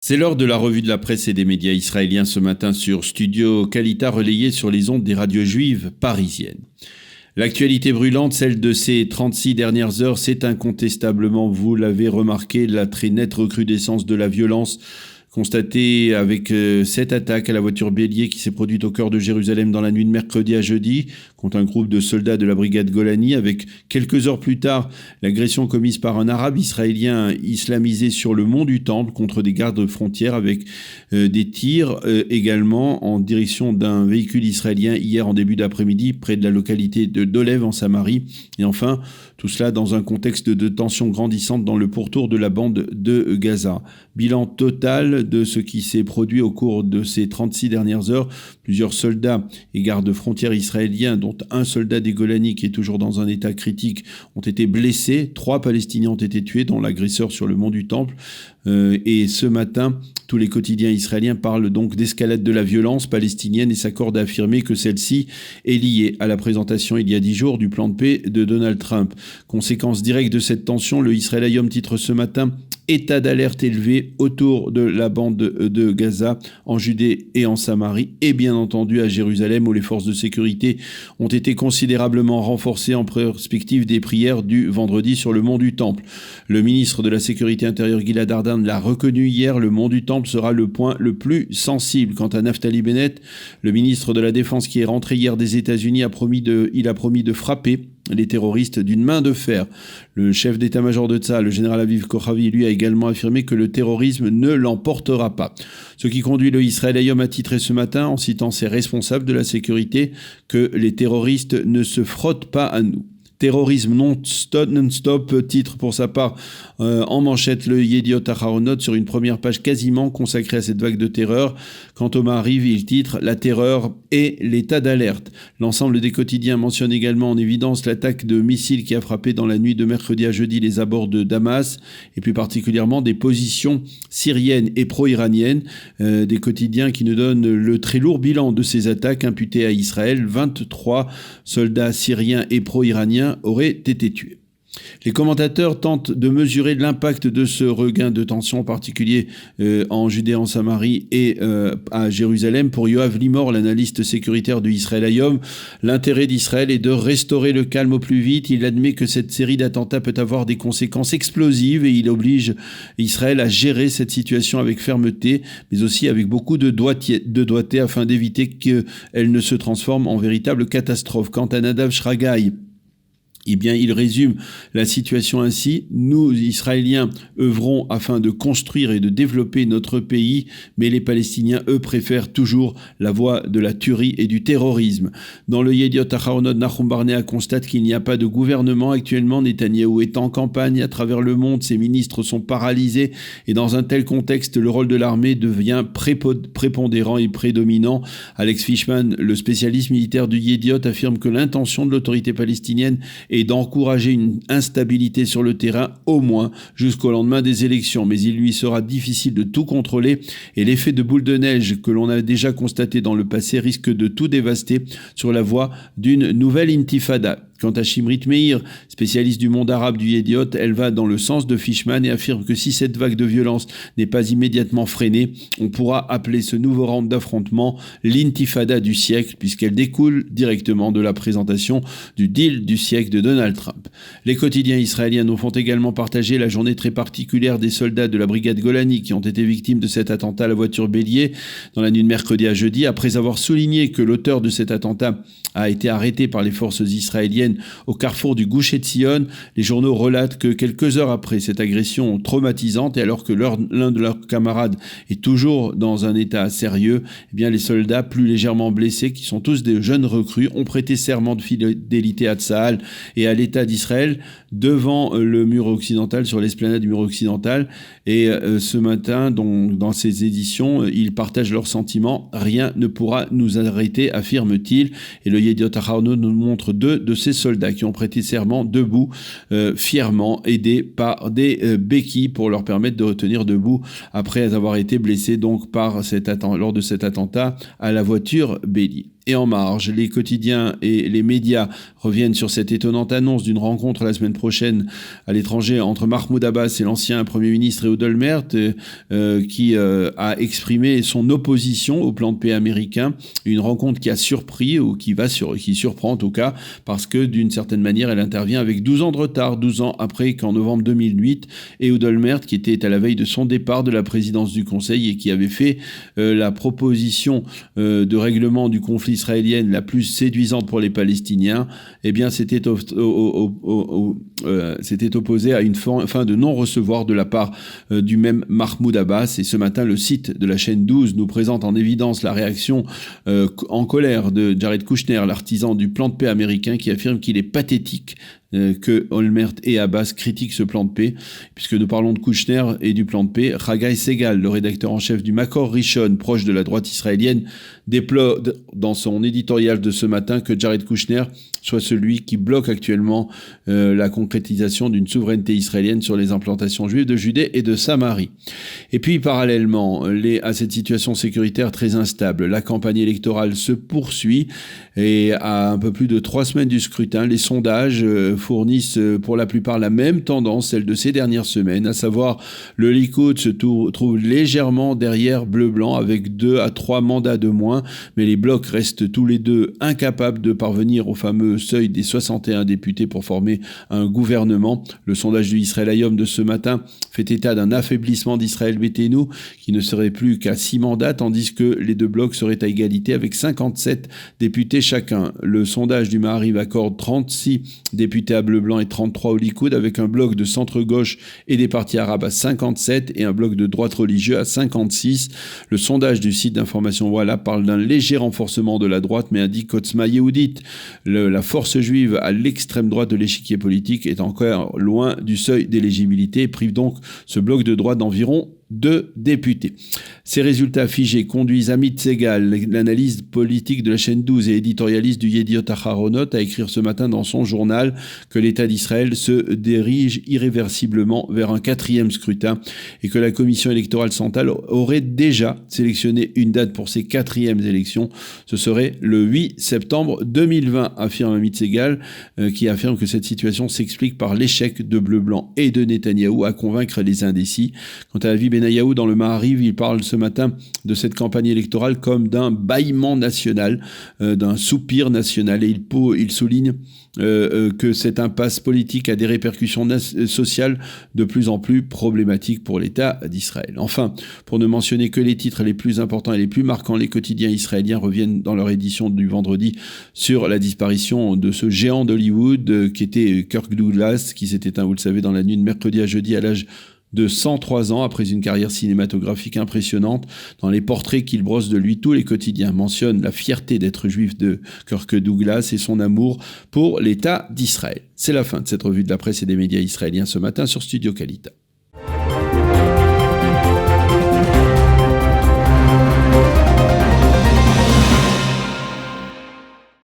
C'est l'heure de la revue de la presse et des médias israéliens ce matin sur Studio Kalita, relayé sur les ondes des radios juives parisiennes. L'actualité brûlante, celle de ces 36 dernières heures, c'est incontestablement, vous l'avez remarqué, la très nette recrudescence de la violence constatée avec cette attaque à la voiture bélier qui s'est produite au cœur de Jérusalem dans la nuit de mercredi à jeudi contre un groupe de soldats de la brigade Golani, avec quelques heures plus tard l'agression commise par un arabe israélien islamisé sur le mont du Temple contre des gardes frontières avec des tirs également en direction d'un véhicule israélien hier en début d'après-midi près de la localité de Dolev en Samarie. Et enfin, tout cela dans un contexte de tension grandissante dans le pourtour de la bande de Gaza. Bilan total de ce qui s'est produit au cours de ces 36 dernières heures. Plusieurs soldats et gardes frontières israéliens, dont un soldat des Golani qui est toujours dans un état critique, ont été blessés. 3 Palestiniens ont été tués, dont l'agresseur sur le mont du Temple. Et ce matin, tous les quotidiens israéliens parlent donc d'escalade de la violence palestinienne et s'accordent à affirmer que celle-ci est liée à la présentation il y a 10 jours du plan de paix de Donald Trump. Conséquence directe de cette tension, le Israël Hayom titre ce matin « État d'alerte élevé autour de la bande de Gaza, en Judée et en Samarie, et bien entendu à Jérusalem où les forces de sécurité ont été considérablement renforcées en perspective des prières du vendredi sur le mont du Temple. Le ministre de la Sécurité intérieure Gilad Ardan l'a reconnu hier, le mont du Temple sera le point le plus sensible. Quant à Naftali Bennett, le ministre de la Défense qui est rentré hier des États-Unis, il a promis de frapper les terroristes d'une main de fer. Le chef d'état-major de Tzahal, le général Aviv Kochavi, lui a également affirmé que le terrorisme ne l'emportera pas. Ce qui conduit le Israël Hayom à titrer ce matin, en citant ses responsables de la sécurité, que les terroristes ne se frottent pas à nous. Terrorisme non-stop, titre pour sa part en manchette le Yediot Aharonot sur une première page quasiment consacrée à cette vague de terreur. Quant au Maariv, il titre « La terreur et l'état d'alerte ». L'ensemble des quotidiens mentionne également en évidence l'attaque de missiles qui a frappé dans la nuit de mercredi à jeudi les abords de Damas et plus particulièrement des positions syriennes et pro-iraniennes. Des quotidiens qui nous donnent le très lourd bilan de ces attaques imputées à Israël. 23 soldats syriens et pro-iraniens auraient été tués. Les commentateurs tentent de mesurer l'impact de ce regain de tension, en particulier en Judée, en Samarie et à Jérusalem. Pour Yoav Limor, l'analyste sécuritaire du Israël Hayom, l'intérêt d'Israël est de restaurer le calme au plus vite. Il admet que cette série d'attentats peut avoir des conséquences explosives et il oblige Israël à gérer cette situation avec fermeté, mais aussi avec beaucoup de doigté afin d'éviter qu'elle ne se transforme en véritable catastrophe. Quant à Nadav Shragai, eh bien, il résume la situation ainsi. Nous, Israéliens, œuvrons afin de construire et de développer notre pays, mais les Palestiniens, eux, préfèrent toujours la voie de la tuerie et du terrorisme. Dans le Yediot Aharonot, Nahum Barnea constate qu'il n'y a pas de gouvernement actuellement. Netanyahou est en campagne à travers le monde, ses ministres sont paralysés, et dans un tel contexte, le rôle de l'armée devient prépondérant et prédominant. Alex Fishman, le spécialiste militaire du Yediot, affirme que l'intention de l'autorité palestinienne et d'encourager une instabilité sur le terrain, au moins jusqu'au lendemain des élections. Mais il lui sera difficile de tout contrôler et l'effet de boule de neige que l'on a déjà constaté dans le passé risque de tout dévaster sur la voie d'une nouvelle intifada. Quant à Shimrit Meir, spécialiste du monde arabe du Yediot, elle va dans le sens de Fishman et affirme que si cette vague de violence n'est pas immédiatement freinée, on pourra appeler ce nouveau round d'affrontement l'intifada du siècle, puisqu'elle découle directement de la présentation du deal du siècle de Donald Trump. Les quotidiens israéliens nous font également partager la journée très particulière des soldats de la brigade Golani qui ont été victimes de cet attentat à la voiture bélier dans la nuit de mercredi à jeudi. Après avoir souligné que l'auteur de cet attentat a été arrêté par les forces israéliennes au carrefour du Gush Etzion, les journaux relatent que quelques heures après cette agression traumatisante et alors que l'un de leurs camarades est toujours dans un état sérieux, eh bien les soldats plus légèrement blessés, qui sont tous des jeunes recrues, ont prêté serment de fidélité à Tzahal et à l'État d'Israël devant le mur occidental, sur l'esplanade du mur occidental. Et ce matin, donc, dans ces éditions, ils partagent leurs sentiments. Rien ne pourra nous arrêter, affirme-t-il. Et le Yediot Aharonot nous montre 2 de ces soldats qui ont prêté serment debout, fièrement, aidés par des béquilles pour leur permettre de retenir debout après avoir été blessés donc lors de cet attentat à la voiture bélier. Et en marge, les quotidiens et les médias reviennent sur cette étonnante annonce d'une rencontre la semaine prochaine à l'étranger entre Mahmoud Abbas et l'ancien Premier ministre Ehud Olmert, qui a exprimé son opposition au plan de paix américain. Une rencontre qui a surpris, ou qui surprend en tout cas, parce que d'une certaine manière, elle intervient avec 12 ans de retard, 12 ans après qu'en novembre 2008, Ehud Olmert, qui était à la veille de son départ de la présidence du Conseil et qui avait fait la proposition de règlement du conflit israélienne la plus séduisante pour les Palestiniens, eh bien, s'était opposé à une fin de non-recevoir de la part du même Mahmoud Abbas. Et ce matin, le site de la chaîne 12 nous présente en évidence la réaction en colère de Jared Kushner, l'artisan du plan de paix américain, qui affirme qu'il est pathétique que Olmert et Abbas critiquent ce plan de paix. Puisque nous parlons de Kushner et du plan de paix, Haggai Segal, le rédacteur en chef du Makor Rishon, proche de la droite israélienne, déplore dans son éditorial de ce matin que Jared Kushner soit celui qui bloque actuellement la concrétisation d'une souveraineté israélienne sur les implantations juives de Judée et de Samarie. Et puis, parallèlement à cette situation sécuritaire très instable, la campagne électorale se poursuit et à un peu plus de 3 semaines du scrutin, les sondages fournissent pour la plupart la même tendance, celle de ces dernières semaines, à savoir le Likoud se trouve légèrement derrière Bleu-Blanc avec 2 à 3 mandats de moins, mais les blocs restent tous les deux incapables de parvenir au fameux seuil des 61 députés pour former un gouvernement. Le sondage du Israël Hayom de ce matin fait état d'un affaiblissement d'Israël Beiteinu qui ne serait plus qu'à 6 mandats, tandis que les 2 blocs seraient à égalité avec 57 députés chacun. Le sondage du Maariv accorde 36 députés à Bleu-Blanc et 33 au Likoud, avec un bloc de centre-gauche et des partis arabes à 57 et un bloc de droite religieux à 56. Le sondage du site d'information Walla parle d'un léger renforcement de la droite, mais indique qu'Otzma Yehudit, la force juive à l'extrême droite de l'échiquier politique, est encore loin du seuil d'éligibilité et prive donc ce bloc de droite d'environ 2 députés. Ces résultats figés conduisent Amit Segal, l'analyste politique de la chaîne 12 et éditorialiste du Yediot Aharonot, à écrire ce matin dans son journal que l'État d'Israël se dirige irréversiblement vers un 4e scrutin et que la commission électorale centrale aurait déjà sélectionné une date pour ces 4e élections. Ce serait le 8 septembre 2020, affirme Amit Segal, qui affirme que cette situation s'explique par l'échec de Bleu-Blanc et de Netanyahou à convaincre les indécis. Quant à la vie Benayahu dans le Maariv, il parle ce matin de cette campagne électorale comme d'un bâillement national, d'un soupir national, et il souligne que cette impasse politique a des répercussions sociales de plus en plus problématiques pour l'État d'Israël. Enfin, pour ne mentionner que les titres les plus importants et les plus marquants, les quotidiens israéliens reviennent dans leur édition du vendredi sur la disparition de ce géant d'Hollywood qui était Kirk Douglas, qui s'est éteint, vous le savez, dans la nuit de mercredi à jeudi à l'âge de 103 ans après une carrière cinématographique impressionnante. Dans les portraits qu'il brosse de lui, tous les quotidiens mentionnent la fierté d'être juif de Kirk Douglas et son amour pour l'État d'Israël. C'est la fin de cette revue de la presse et des médias israéliens ce matin sur Studio Kalita.